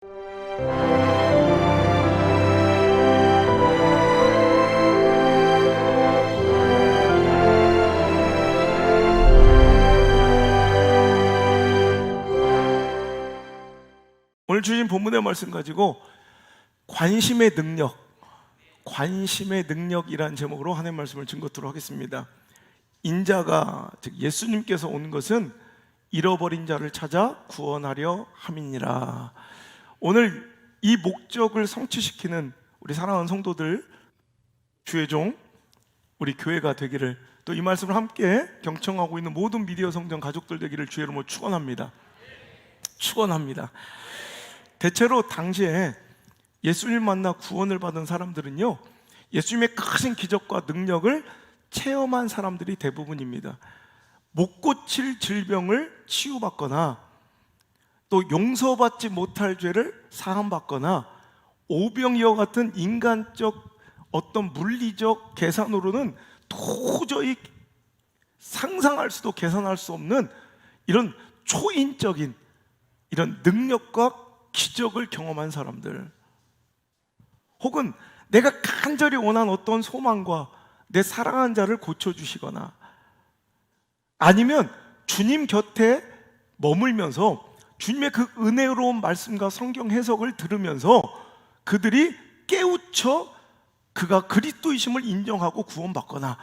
오늘 주신 본문의 말씀 가지고 관심의 능력이라는 제목으로 하나님의 말씀을 증거토록 하겠습니다. 인자가 즉 예수님께서 온 것은 잃어버린 자를 찾아 구원하려 함이니라. 오늘 이 목적을 성취시키는 우리 사랑하는 성도들, 주의 종, 우리 교회가 되기를, 또 이 말씀을 함께 경청하고 있는 모든 미디어 성전 가족들 되기를 주의 이름으로 축원합니다. 대체로 당시에 예수님 만나 구원을 받은 사람들은요, 예수님의 크신 기적과 능력을 체험한 사람들이 대부분입니다. 못 고칠 질병을 치유받거나, 또 용서받지 못할 죄를 사함받거나, 오병이어 같은 인간적 어떤 물리적 계산으로는 도저히 상상할 수도 계산할 수 없는 이런 초인적인 이런 능력과 기적을 경험한 사람들, 혹은 내가 간절히 원한 어떤 소망과 내 사랑하는 자를 고쳐주시거나, 아니면 주님 곁에 머물면서 주님의 그 은혜로운 말씀과 성경 해석을 들으면서 그들이 깨우쳐 그가 그리스도이심을 인정하고 구원받거나,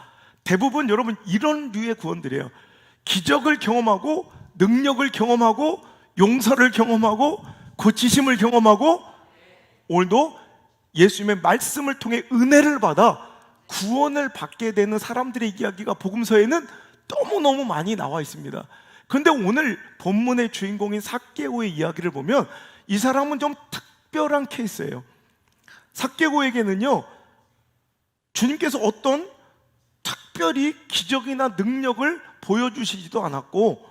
대부분 여러분 이런 류의 구원들이에요. 기적을 경험하고 능력을 경험하고 용서를 경험하고 고치심을 경험하고, 오늘도 예수님의 말씀을 통해 은혜를 받아 구원을 받게 되는 사람들의 이야기가 복음서에는 너무너무 많이 나와 있습니다. 그런데 오늘 본문의 주인공인 삭개오의 이야기를 보면 이 사람은 좀 특별한 케이스예요. 삭개오에게는요, 주님께서 어떤 특별히 기적이나 능력을 보여주시지도 않았고,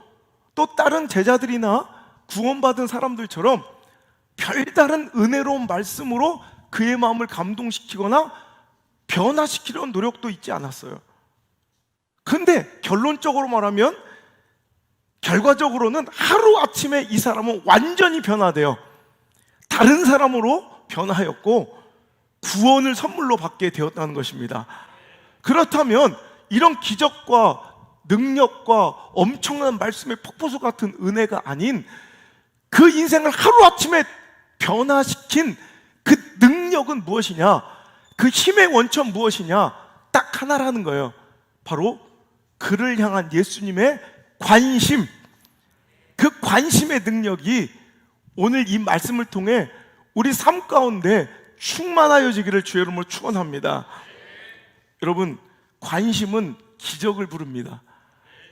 또 다른 제자들이나 구원받은 사람들처럼 별다른 은혜로운 말씀으로 그의 마음을 감동시키거나 변화시키려는 노력도 있지 않았어요. 근데 결론적으로 말하면, 결과적으로는 하루아침에 이 사람은 완전히 변화돼요. 다른 사람으로 변화하였고 구원을 선물로 받게 되었다는 것입니다. 그렇다면 이런 기적과 능력과 엄청난 말씀의 폭포수 같은 은혜가 아닌 그 인생을 하루아침에 변화시킨 그 능력은 무엇이냐? 그 힘의 원천 무엇이냐? 딱 하나라는 거예요. 바로 그를 향한 예수님의 관심, 그 관심의 능력이 오늘 이 말씀을 통해 우리 삶 가운데 충만하여지기를 주의 이름으로 축원합니다. 여러분, 관심은 기적을 부릅니다.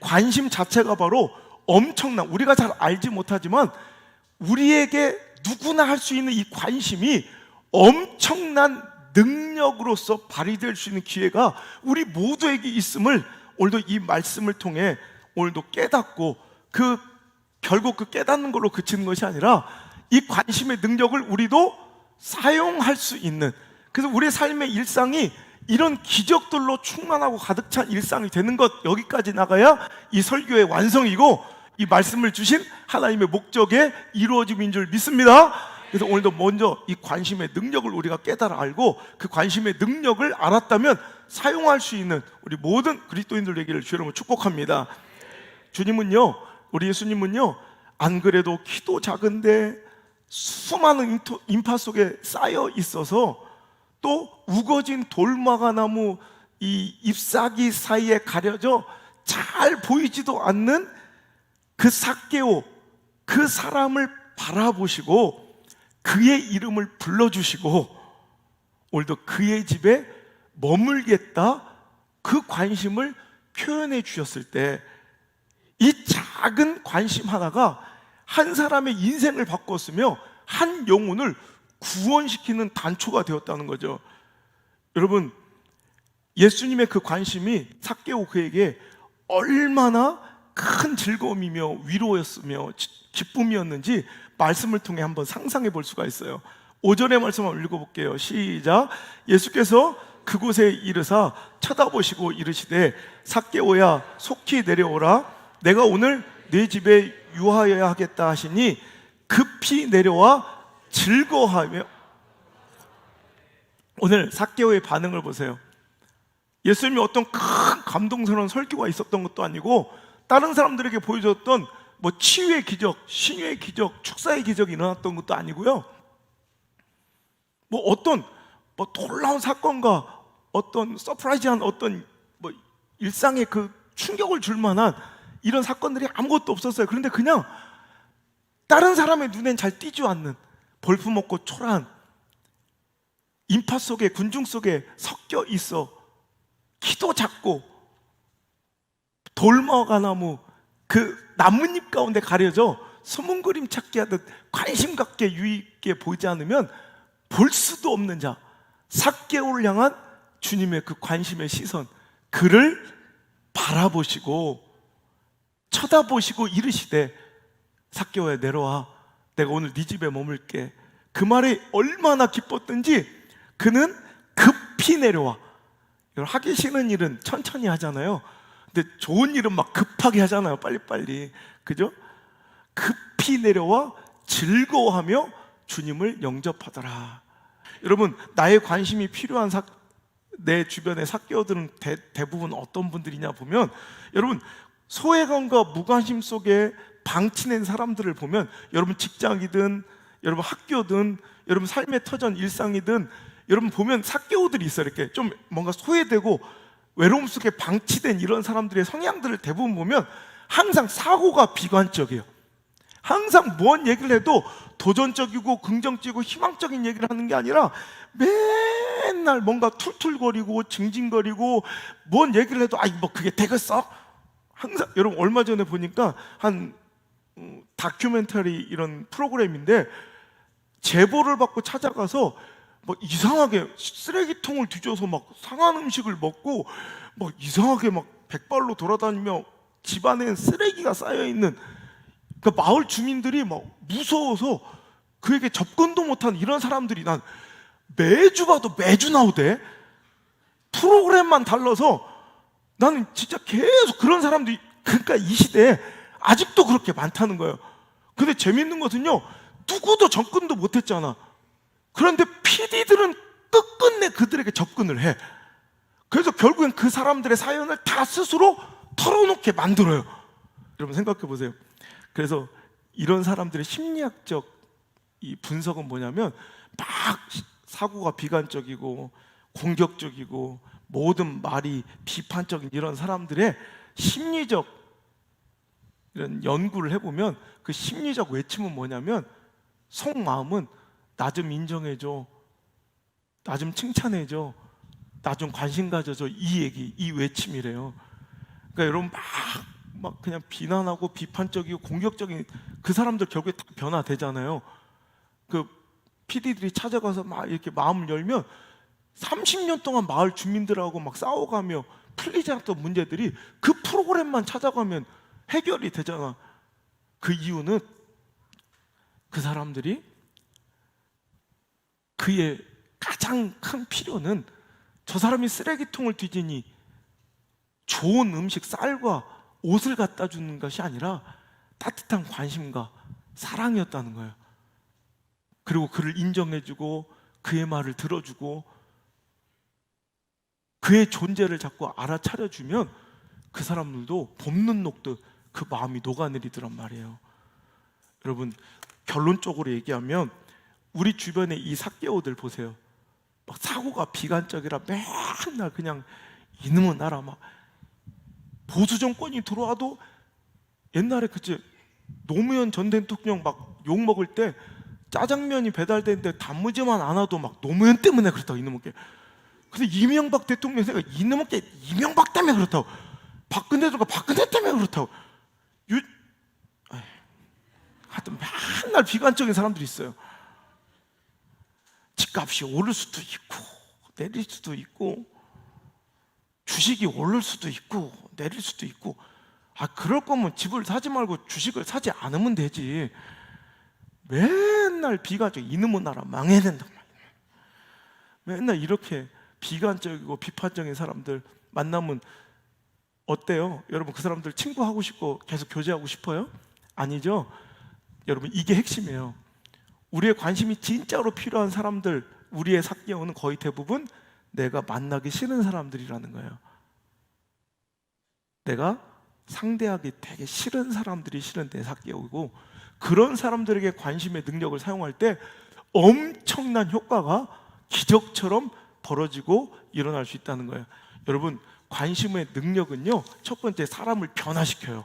관심 자체가 바로 엄청난, 우리가 잘 알지 못하지만 우리에게 누구나 할 수 있는 이 관심이 엄청난 능력으로서 발휘될 수 있는 기회가 우리 모두에게 있음을 오늘도 이 말씀을 통해 오늘도 깨닫고, 결국 그 깨닫는 걸로 그치는 것이 아니라 이 관심의 능력을 우리도 사용할 수 있는, 그래서 우리의 삶의 일상이 이런 기적들로 충만하고 가득 찬 일상이 되는 것, 여기까지 나가야 이 설교의 완성이고 이 말씀을 주신 하나님의 목적에 이루어짐인 줄 믿습니다. 그래서 오늘도 먼저 이 관심의 능력을 우리가 깨달아 알고 그 관심의 능력을 알았다면 사용할 수 있는 우리 모든 그리스도인들 되기를 주의 이름으로 축복합니다. 주님은요, 우리 예수님은요, 안 그래도 키도 작은데 수많은 인파 속에 쌓여 있어서, 또 우거진 돌마가 나무 이 잎사귀 사이에 가려져 잘 보이지도 않는 그 삭개오, 그 사람을 바라보시고 그의 이름을 불러주시고 오늘도 그의 집에 머물겠다, 그 관심을 표현해 주셨을 때 이 작은 관심 하나가 한 사람의 인생을 바꿨으며 한 영혼을 구원시키는 단초가 되었다는 거죠. 여러분, 예수님의 그 관심이 삭개오 그에게 얼마나 큰 즐거움이며 위로였으며 기쁨이었는지 말씀을 통해 한번 상상해 볼 수가 있어요. 5절의 말씀 한번 읽어볼게요. 시작. 예수께서 그곳에 이르사 쳐다보시고 이르시되 삭개오야 속히 내려오라, 내가 오늘 네 집에 유하여야 하겠다 하시니 급히 내려와 즐거워하며. 오늘 삭개오의 반응을 보세요. 예수님이 어떤 큰 감동스러운 설교가 있었던 것도 아니고 다른 사람들에게 보여줬던 뭐 치유의 기적, 신유의 기적, 축사의 기적이 일어났던 것도 아니고요. 뭐 어떤 뭐 놀라운 사건과 어떤 서프라이즈한 어떤 뭐 일상의 그 충격을 줄 만한 이런 사건들이 아무것도 없었어요. 그런데 그냥 다른 사람의 눈엔 잘 띄지 않는 볼품없고 초라한 인파 속에, 군중 속에 섞여 있어 키도 작고 돌머가나무 그 나뭇잎 가운데 가려져 숨은 그림 찾기 하듯 관심 갖게 유의 있게 보이지 않으면 볼 수도 없는 자, 삭개오를 향한 주님의 그 관심의 시선, 그를 바라보시고 쳐다보시고 이르시되 삭개오야 내려와, 내가 오늘 네 집에 머물게. 그 말이 얼마나 기뻤던지 그는 급히 내려와. 하기 싫은 일은 천천히 하잖아요. 근데 좋은 일은 막 급하게 하잖아요. 빨리빨리. 그죠? 급히 내려와 즐거워하며 주님을 영접하더라. 여러분, 나의 관심이 필요한 내 주변의 삭개오들은 대부분 어떤 분들이냐 보면, 여러분 소외감과 무관심 속에 방치된 사람들을 보면, 여러분 직장이든 여러분 학교든 여러분 삶의 터전 일상이든 여러분 보면 삭개오들이 있어요. 이렇게 좀 뭔가 소외되고 외로움 속에 방치된 이런 사람들의 성향들을 대부분 보면 항상 사고가 비관적이에요. 항상 뭔 얘기를 해도 도전적이고 긍정적이고 희망적인 얘기를 하는 게 아니라 맨날 뭔가 툴툴거리고 징징거리고, 뭔 얘기를 해도 아이 뭐 그게 되겠어? 항상. 여러분 얼마 전에 보니까 한 다큐멘터리 이런 프로그램인데 제보를 받고 찾아가서 막 이상하게 쓰레기통을 뒤져서 막 상한 음식을 먹고 막 이상하게 막 백발로 돌아다니며 집안에 쓰레기가 쌓여있는, 그 마을 주민들이 막 무서워서 그에게 접근도 못한 이런 사람들이 난 매주 봐도 매주 나오대. 프로그램만 달라서 나는 진짜 계속 그런 사람들이, 그러니까 이 시대에 아직도 그렇게 많다는 거예요. 근데 재밌는 것은요, 누구도 접근도 못했잖아. 그런데 PD들은 끝끝내 그들에게 접근을 해. 그래서 결국엔 그 사람들의 사연을 다 스스로 털어놓게 만들어요. 여러분 생각해 보세요. 그래서 이런 사람들의 심리학적 이 분석은 뭐냐면, 막 사고가 비관적이고 공격적이고 모든 말이 비판적인 이런 사람들의 심리적 이런 연구를 해보면 그 심리적 외침은 뭐냐면, 속마음은 나 좀 인정해줘, 나 좀 칭찬해줘, 나 좀 관심 가져줘, 이 얘기, 이 외침이래요. 그러니까 여러분 막 그냥 비난하고 비판적이고 공격적인 그 사람들 결국에 다 변화되잖아요. 그 PD들이 찾아가서 막 이렇게 마음을 열면 30년 동안 마을 주민들하고 막 싸워가며 풀리지 않았던 문제들이 그 프로그램만 찾아가면 해결이 되잖아. 그 이유는 그 사람들이 그의 가장 큰 필요는 저 사람이 쓰레기통을 뒤지니 좋은 음식, 쌀과 옷을 갖다 주는 것이 아니라 따뜻한 관심과 사랑이었다는 거예요. 그리고 그를 인정해주고 그의 말을 들어주고 그의 존재를 자꾸 알아차려주면 그 사람들도 봄눈 녹듯 그 마음이 녹아내리더란 말이에요. 여러분, 결론적으로 얘기하면 우리 주변에 이 삭개오들 보세요. 막 사고가 비관적이라 맨날 그냥 이놈의 나라 막 보수 정권이 들어와도, 옛날에 그치 노무현 전 대통령 막 욕 먹을 때 짜장면이 배달되는데 단무지만 안 와도 막 노무현 때문에 그렇다고, 이놈의 게. 근데 이명박 대통령 생각, 이놈의 게 이명박 때문에 그렇다고, 박근혜 들어가 박근혜 때문에 그렇다고. 하여튼 맨날 비관적인 사람들이 있어요. 집값이 오를 수도 있고 내릴 수도 있고, 주식이 오를 수도 있고 내릴 수도 있고. 그럴 거면 집을 사지 말고 주식을 사지 않으면 되지. 맨날 비관적, 이놈의 나라 망해야 된단 말이야. 맨날 이렇게 비관적이고 비판적인 사람들 만나면 어때요? 여러분 그 사람들 친구하고 싶고 계속 교제하고 싶어요? 아니죠? 여러분 이게 핵심이에요. 우리의 관심이 진짜로 필요한 사람들, 우리의 삭개오는 거의 대부분 내가 만나기 싫은 사람들이라는 거예요. 내가 상대하기 되게 싫은 사람들이 싫은 내 삭개오고, 그런 사람들에게 관심의 능력을 사용할 때 엄청난 효과가 기적처럼 벌어지고 일어날 수 있다는 거예요. 여러분, 관심의 능력은요, 첫 번째 사람을 변화시켜요.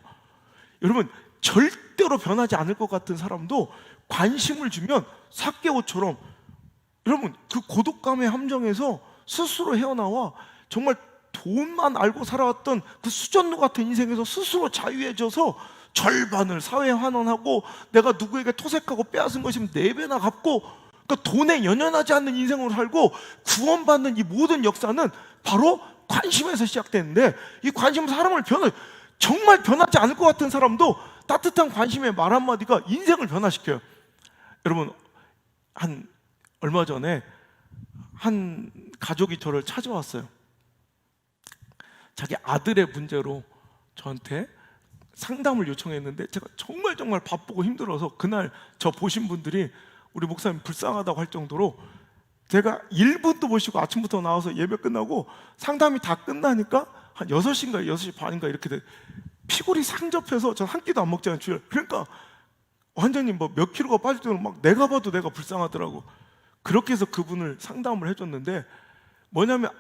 여러분, 절대로 변하지 않을 것 같은 사람도 관심을 주면 삭개오처럼, 여러분, 그 고독감의 함정에서 스스로 헤어나와 정말 돈만 알고 살아왔던 그 수전노 같은 인생에서 스스로 자유해져서 절반을 사회에 환원하고, 내가 누구에게 토색하고 빼앗은 것이면 4배나 갚고, 그러니까 돈에 연연하지 않는 인생으로 살고 구원받는 이 모든 역사는 바로 관심에서 시작되는데, 이 관심은 사람을 정말 변하지 않을 것 같은 사람도 따뜻한 관심의 말 한마디가 인생을 변화시켜요. 여러분, 얼마 전에 한 가족이 저를 찾아왔어요. 자기 아들의 문제로 저한테 상담을 요청했는데, 제가 정말 바쁘고 힘들어서 그날 저 보신 분들이 우리 목사님 불쌍하다고 할 정도로, 제가 1분도 못 쉬고 아침부터 나와서 예배 끝나고 상담이 다 끝나니까 한 6시인가 6시 반인가 이렇게 돼, 피골이 상접해서 전 한 끼도 안 먹잖아요, 주일. 그러니까 완전히 몇 킬로가 빠질 때는 막 내가 봐도 내가 불쌍하더라고. 그렇게 해서 그분을 상담을 해줬는데, 뭐냐면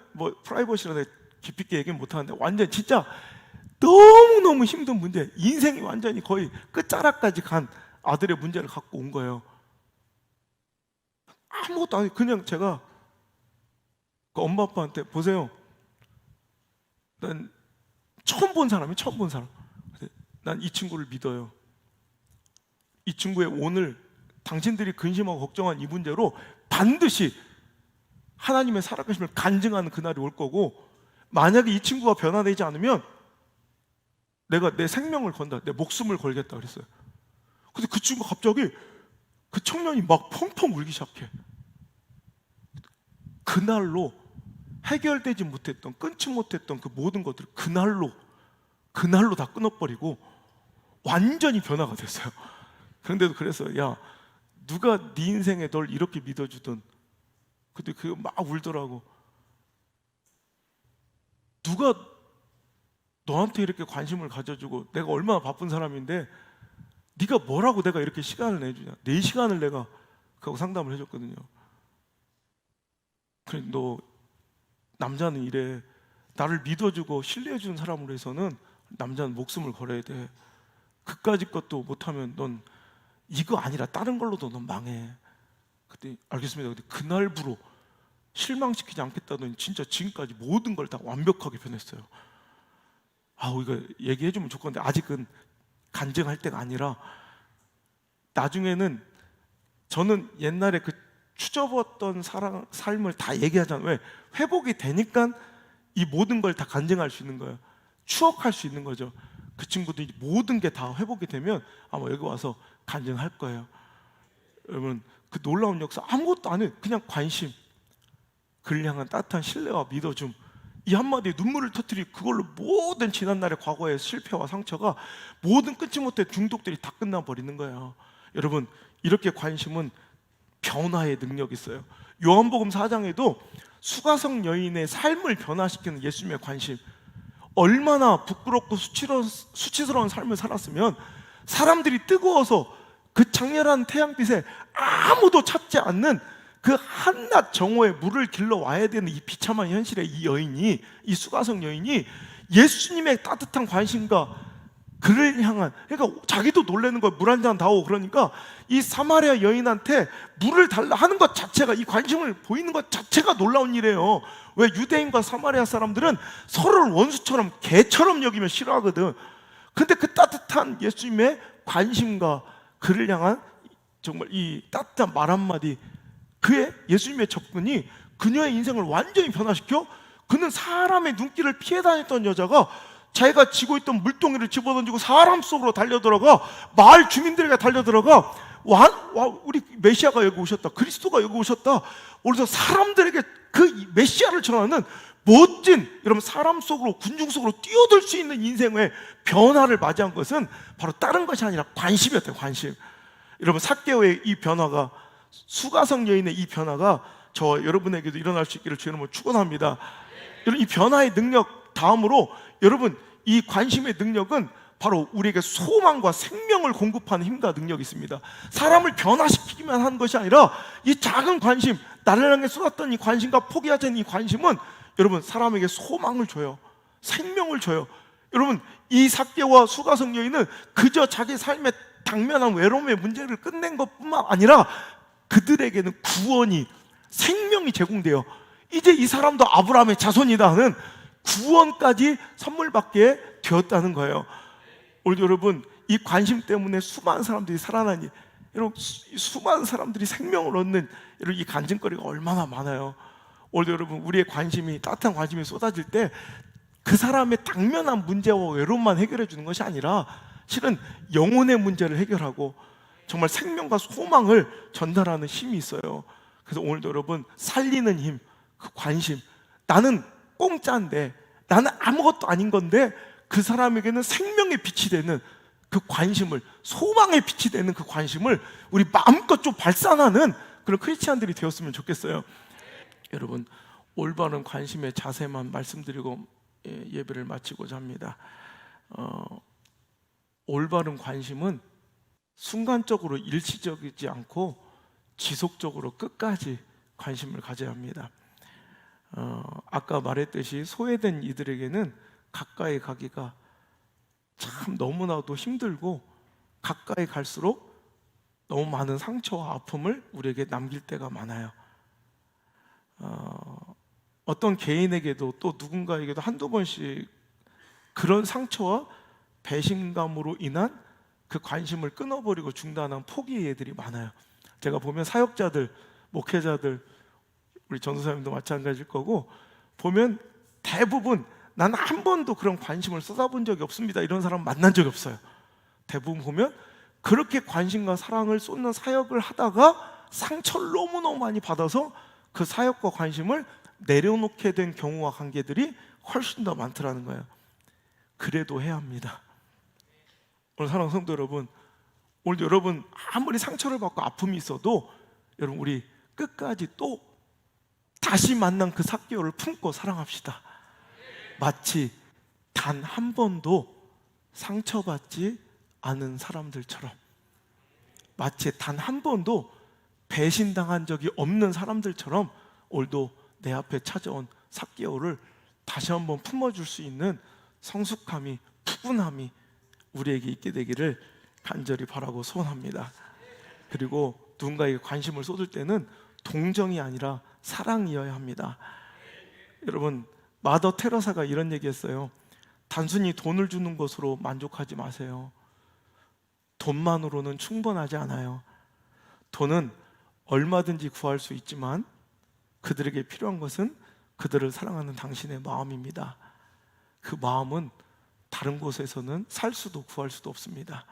프라이버시라 깊이 있게 얘기는 못하는데, 완전 진짜 너무너무 힘든 문제, 인생이 완전히 거의 끝자락까지 간 아들의 문제를 갖고 온 거예요. 아무것도 아니, 그냥 제가 그 엄마 아빠한테, 보세요, 난 처음 본 사람. 난 이 친구를 믿어요. 이 친구의 오늘 당신들이 근심하고 걱정한 이 문제로 반드시 하나님의 살아계심을 간증하는 그날이 올 거고, 만약에 이 친구가 변화되지 않으면 내가 내 생명을 건다, 내 목숨을 걸겠다 그랬어요. 근데 그 친구가 갑자기, 그 청년이 막 펑펑 울기 시작해. 그날로 해결되지 못했던, 끊지 못했던 그 모든 것들을 그날로 다 끊어버리고 완전히 변화가 됐어요. 그런데도 그래서, 야, 누가 네 인생에 널 이렇게 믿어주던, 근데 그거 막 울더라고. 누가 너한테 이렇게 관심을 가져주고, 내가 얼마나 바쁜 사람인데 네가 뭐라고 내가 이렇게 시간을 내주냐. 4시간을 내가 그하고 상담을 해줬거든요. 그래, 너 남자는 이래, 나를 믿어주고 신뢰해주는 사람으로 해서는 남자는 목숨을 걸어야 돼. 그까짓 것도 못하면 넌 이거 아니라 다른 걸로도 넌 망해. 그때 알겠습니다. 근데 그날부로 실망시키지 않겠다더니 진짜 지금까지 모든 걸 다 완벽하게 변했어요. 이거 얘기해주면 좋건데 아직은 간증할 때가 아니라, 나중에는 저는 옛날에 그 추접었던 삶을 다 얘기하잖아요. 왜? 회복이 되니까 이 모든 걸 다 간증할 수 있는 거예요. 추억할 수 있는 거죠. 그 친구들이 모든 게 다 회복이 되면 아마 여기 와서 간증할 거예요. 여러분, 그 놀라운 역사, 아무것도 안 해. 그냥 관심, 그를 향한 따뜻한 신뢰와 믿어줌, 이 한마디에 눈물을 터뜨리고 그걸로 모든 지난날의 과거의 실패와 상처가, 모든 끊지 못해 중독들이 다 끝나버리는 거예요. 여러분, 이렇게 관심은 변화의 능력이 있어요. 요한복음 4장에도 수가성 여인의 삶을 변화시키는 예수님의 관심, 얼마나 부끄럽고 수치스러운 삶을 살았으면 사람들이 뜨거워서 그 장렬한 태양빛에 아무도 찾지 않는 그 한낮 정오에 물을 길러 와야 되는 이 비참한 현실의 이 여인이, 이 수가성 여인이 예수님의 따뜻한 관심과 그를 향한, 그러니까 자기도 놀라는 거예요. 물 한 잔 다오. 그러니까 이 사마리아 여인한테 물을 달라 하는 것 자체가, 이 관심을 보이는 것 자체가 놀라운 일이에요. 왜? 유대인과 사마리아 사람들은 서로를 원수처럼, 개처럼 여기면 싫어하거든. 근데 그 따뜻한 예수님의 관심과 그를 향한 정말 이 따뜻한 말 한마디, 그의 예수님의 접근이 그녀의 인생을 완전히 변화시켜, 그는 사람의 눈길을 피해 다녔던 여자가 자기가 쥐고 있던 물동이를 집어던지고 사람 속으로 달려들어가, 마을 주민들에게 달려들어가, 우리 메시아가 여기 오셨다, 그리스도가 여기 오셨다, 그래서 사람들에게 그 메시아를 전하는 멋진, 여러분, 사람 속으로, 군중 속으로 뛰어들 수 있는 인생의 변화를 맞이한 것은 바로 다른 것이 아니라 관심이었대요. 관심. 여러분, 삭개오의 이 변화가 수가성 여인의 이 변화가 저 여러분에게도 일어날 수 있기를 주의 이름으로 축원합니다. 여러분, 이 변화의 능력 다음으로 여러분, 이 관심의 능력은 바로 우리에게 소망과 생명을 공급하는 힘과 능력이 있습니다. 사람을 변화시키기만 하는 것이 아니라 이 작은 관심, 나를 향해 쏟았던 이 관심과 포기하지 않는 이 관심은 여러분, 사람에게 소망을 줘요. 생명을 줘요. 여러분, 이 삭개와 수가성 여인은 그저 자기 삶의 당면한 외로움의 문제를 끝낸 것뿐만 아니라 그들에게는 구원이, 생명이 제공돼요. 이제 이 사람도 아브라함의 자손이다 하는 구원까지 선물 받게 되었다는 거예요. 오늘 여러분, 이 관심 때문에 수많은 사람들이 살아나니, 여러분, 수많은 사람들이 생명을 얻는 이 간증거리가 얼마나 많아요. 오늘 여러분, 우리의 관심이, 따뜻한 관심이 쏟아질 때 그 사람의 당면한 문제와 외로움만 해결해 주는 것이 아니라 실은 영혼의 문제를 해결하고 정말 생명과 소망을 전달하는 힘이 있어요. 그래서 오늘도 여러분, 살리는 힘, 그 관심, 나는 공짜인데, 나는 아무것도 아닌 건데 그 사람에게는 생명의 빛이 되는 그 관심을, 소망의 빛이 되는 그 관심을 우리 마음껏 좀 발산하는 그런 크리스찬들이 되었으면 좋겠어요. 여러분, 올바른 관심의 자세만 말씀드리고 예배를 마치고자 합니다. 올바른 관심은 순간적으로 일시적이지 않고 지속적으로 끝까지 관심을 가져야 합니다. 아까 말했듯이 소외된 이들에게는 가까이 가기가 참 너무나도 힘들고 가까이 갈수록 너무 많은 상처와 아픔을 우리에게 남길 때가 많아요. 어떤 개인에게도 또 누군가에게도 한두 번씩 그런 상처와 배신감으로 인한 그 관심을 끊어버리고 중단한 포기의 예들이 많아요. 제가 보면 사역자들, 목회자들, 우리 전도사님도 마찬가지일 거고, 보면 대부분 나는 한 번도 그런 관심을 쏟아본 적이 없습니다, 이런 사람 만난 적이 없어요. 대부분 보면 그렇게 관심과 사랑을 쏟는 사역을 하다가 상처를 너무너무 많이 받아서 그 사역과 관심을 내려놓게 된 경우와 관계들이 훨씬 더 많더라는 거예요. 그래도 해야 합니다. 오늘 사랑하는 성도 여러분, 오늘 여러분 아무리 상처를 받고 아픔이 있어도 여러분, 우리 끝까지 또 다시 만난 그 삭개오를 품고 사랑합시다. 마치 단 한 번도 상처받지 않은 사람들처럼, 마치 단 한 번도 배신당한 적이 없는 사람들처럼 오늘도 내 앞에 찾아온 삭개오를 다시 한번 품어줄 수 있는 성숙함이, 푸근함이 우리에게 있게 되기를 간절히 바라고 소원합니다. 그리고 누군가에게 관심을 쏟을 때는 동정이 아니라 사랑이어야 합니다. 여러분, 마더 테레사가 이런 얘기했어요. 단순히 돈을 주는 것으로 만족하지 마세요. 돈만으로는 충분하지 않아요. 돈은 얼마든지 구할 수 있지만 그들에게 필요한 것은 그들을 사랑하는 당신의 마음입니다. 그 마음은 다른 곳에서는 살 수도 구할 수도 없습니다.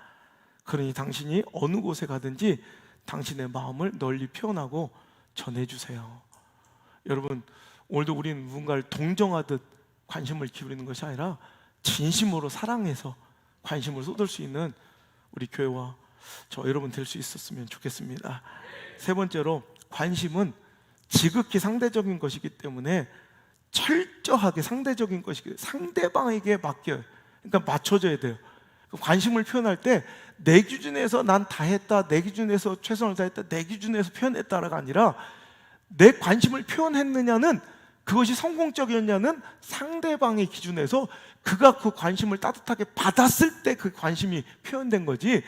그러니 당신이 어느 곳에 가든지 당신의 마음을 널리 표현하고 전해주세요. 여러분, 오늘도 우리는 누군가를 동정하듯 관심을 기울이는 것이 아니라 진심으로 사랑해서 관심을 쏟을 수 있는 우리 교회와 저 여러분 될 수 있었으면 좋겠습니다. 세 번째로, 관심은 지극히 상대적인 것이기 때문에 철저하게 상대적인 것이기 때문에 상대방에게 맡겨요. 그러니까 맞춰져야 돼요. 관심을 표현할 때 내 기준에서 난 다 했다, 내 기준에서 최선을 다했다, 내 기준에서 표현했다가 아니라 내 관심을 표현했느냐는, 그것이 성공적이었냐는 상대방의 기준에서 그가 그 관심을 따뜻하게 받았을 때 그 관심이 표현된 거지,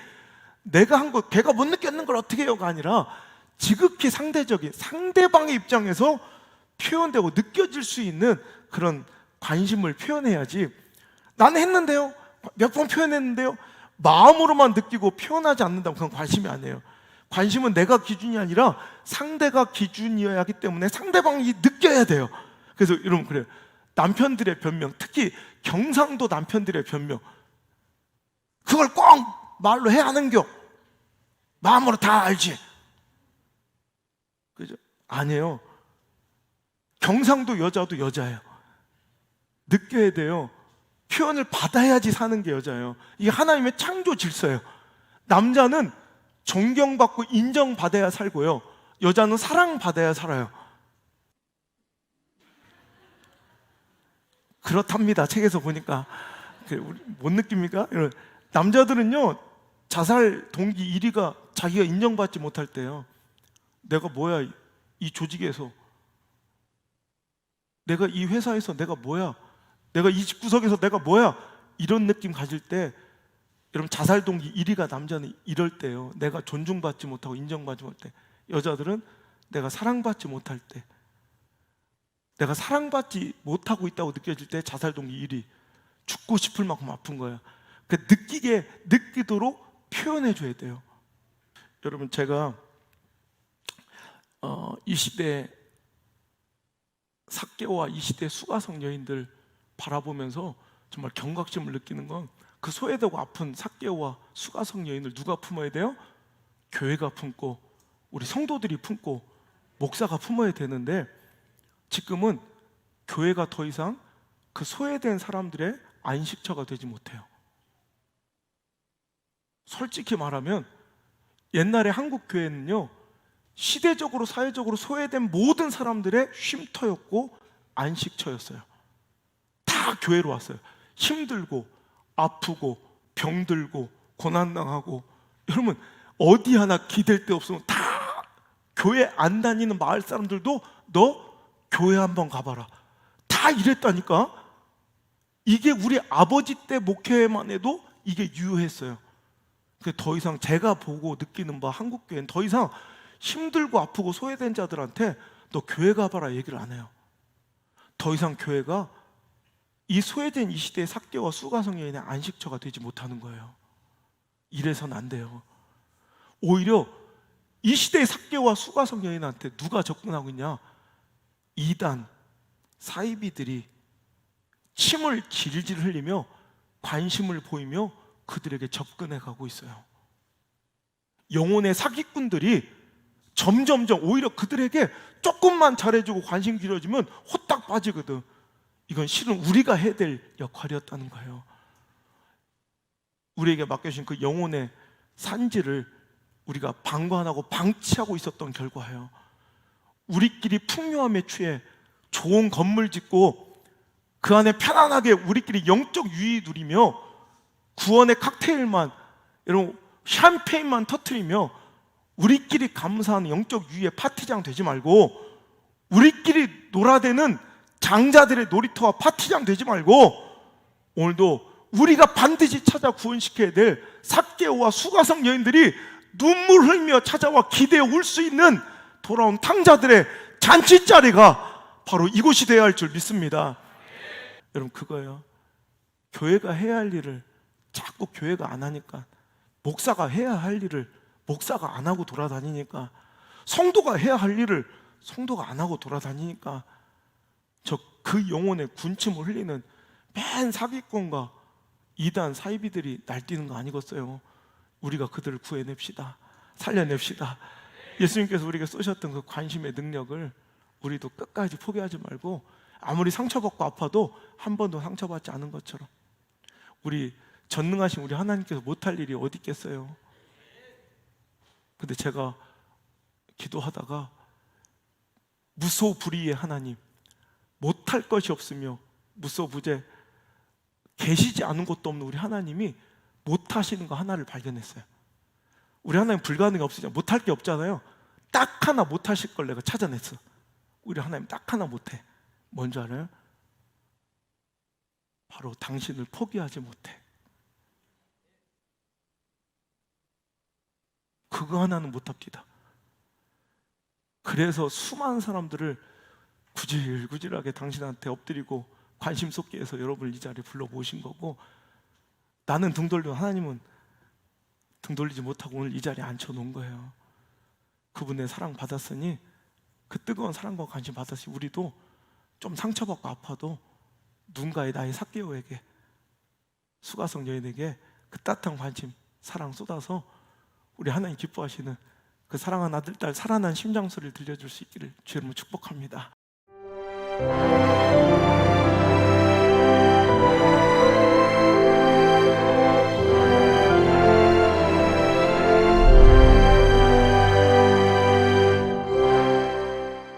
내가 한 거 걔가 못 느꼈는 걸 어떻게 해요가 아니라 지극히 상대적인 상대방의 입장에서 표현되고 느껴질 수 있는 그런 관심을 표현해야지, 나는 했는데요, 몇 번 표현했는데요, 마음으로만 느끼고 표현하지 않는다면 그건 관심이 아니에요. 관심은 내가 기준이 아니라 상대가 기준이어야 하기 때문에 상대방이 느껴야 돼요. 그래서 여러분, 그래요. 남편들의 변명, 특히 경상도 남편들의 변명, 그걸 꼭 말로 해야 하는겨, 마음으로 다 알지, 그죠? 아니에요. 경상도 여자도 여자예요. 느껴야 돼요. 표현을 받아야지 사는 게 여자예요. 이게 하나님의 창조 질서예요. 남자는 존경받고 인정받아야 살고요, 여자는 사랑받아야 살아요. 그렇답니다. 책에서 보니까. 못 느낍니까? 남자들은요, 자살 동기 1위가 자기가 인정받지 못할 때요. 내가 뭐야, 이 조직에서. 내가 이 회사에서 내가 뭐야. 내가 이 집구석에서 내가 뭐야. 이런 느낌 가질 때, 여러분, 자살 동기 1위가 남자는 이럴 때요. 내가 존중받지 못하고 인정받지 못할 때. 여자들은 내가 사랑받지 못할 때, 내가 사랑받지 못하고 있다고 느껴질 때 자살 동기 1위. 죽고 싶을 만큼 아픈 거야. 느끼도록 표현해 줘야 돼요. 여러분, 제가 이 시대 삭개오와 이 시대 수가성 여인들 바라보면서 정말 경각심을 느끼는 건, 그 소외되고 아픈 삭개오와 수가성 여인을 누가 품어야 돼요? 교회가 품고, 우리 성도들이 품고, 목사가 품어야 되는데, 지금은 교회가 더 이상 그 소외된 사람들의 안식처가 되지 못해요. 솔직히 말하면 옛날에 한국 교회는요, 시대적으로 사회적으로 소외된 모든 사람들의 쉼터였고 안식처였어요. 다 교회로 왔어요. 힘들고 아프고 병들고 고난당하고, 여러분 어디 하나 기댈 데 없으면 다 교회 안 다니는 마을 사람들도 너 교회 한번 가봐라, 다 이랬다니까. 이게 우리 아버지 때 목회만 해도 이게 유효했어요. 더 이상 제가 보고 느끼는 바, 한국 교회는 더 이상 힘들고 아프고 소외된 자들한테 너 교회 가봐라 얘기를 안 해요. 더 이상 교회가 이 소외된 이 시대의 삭개와 수가성 여인의 안식처가 되지 못하는 거예요. 이래서는 안 돼요. 오히려 이 시대의 삭개와 수가성 여인한테 누가 접근하고 있냐? 이단 사이비들이 침을 질질 흘리며 관심을 보이며 그들에게 접근해 가고 있어요. 영혼의 사기꾼들이 점점점 오히려 그들에게 조금만 잘해주고 관심 길어지면 호딱 빠지거든. 이건 실은 우리가 해야 될 역할이었다는 거예요. 우리에게 맡겨주신 그 영혼의 산지를 우리가 방관하고 방치하고 있었던 결과예요. 우리끼리 풍요함에 취해 좋은 건물 짓고 그 안에 편안하게 우리끼리 영적 유의 누리며 구원의 칵테일만, 여러분 샴페인만 터뜨리며 우리끼리 감사하는 영적 유의의 파티장 되지 말고, 우리끼리 놀아대는 장자들의 놀이터와 파티장 되지 말고, 오늘도 우리가 반드시 찾아 구원시켜야 될 삭개오와 수가성 여인들이 눈물 흘리며 찾아와 기대어 올 수 있는 돌아온 탕자들의 잔치자리가 바로 이곳이 되어야 할 줄 믿습니다. 여러분, 그거예요. 교회가 해야 할 일을 자꾸 교회가 안 하니까, 목사가 해야 할 일을 목사가 안 하고 돌아다니니까, 성도가 해야 할 일을 성도가 안 하고 돌아다니니까 그 영혼의 군침을 흘리는 맨 사기꾼과 이단 사이비들이 날뛰는 거 아니겠어요? 우리가 그들을 구해냅시다. 살려냅시다. 예수님께서 우리에게 쏘셨던 그 관심의 능력을 우리도 끝까지 포기하지 말고, 아무리 상처받고 아파도 한 번도 상처받지 않은 것처럼, 우리 전능하신 우리 하나님께서 못할 일이 어디 있겠어요? 근데 제가 기도하다가 무소불위의 하나님, 못할 것이 없으며 무소부재, 계시지 않은 것도 없는 우리 하나님이 못하시는 거 하나를 발견했어요. 우리 하나님 불가능이 없으잖아요. 못할 게 없잖아요. 딱 하나 못하실 걸 내가 찾아냈어. 우리 하나님 딱 하나 못해. 뭔지 알아요? 바로 당신을 포기하지 못해. 그거 하나는 못합니다. 그래서 수많은 사람들을 구질구질하게 당신한테 엎드리고 관심 쏟게 해서 여러분을 이 자리에 불러 모신 거고, 나는 등 돌리고 하나님은 등 돌리지 못하고 오늘 이 자리에 앉혀놓은 거예요. 그분의 사랑 받았으니, 그 뜨거운 사랑과 관심 받았으니, 우리도 좀 상처받고 아파도 누군가의 나의 삭개오에게, 수가성 여인에게 그 따뜻한 관심, 사랑 쏟아서 우리 하나님 기뻐하시는 그 사랑하는 아들, 딸 살아난 심장 소리를 들려줄 수 있기를 주님으로 축복합니다.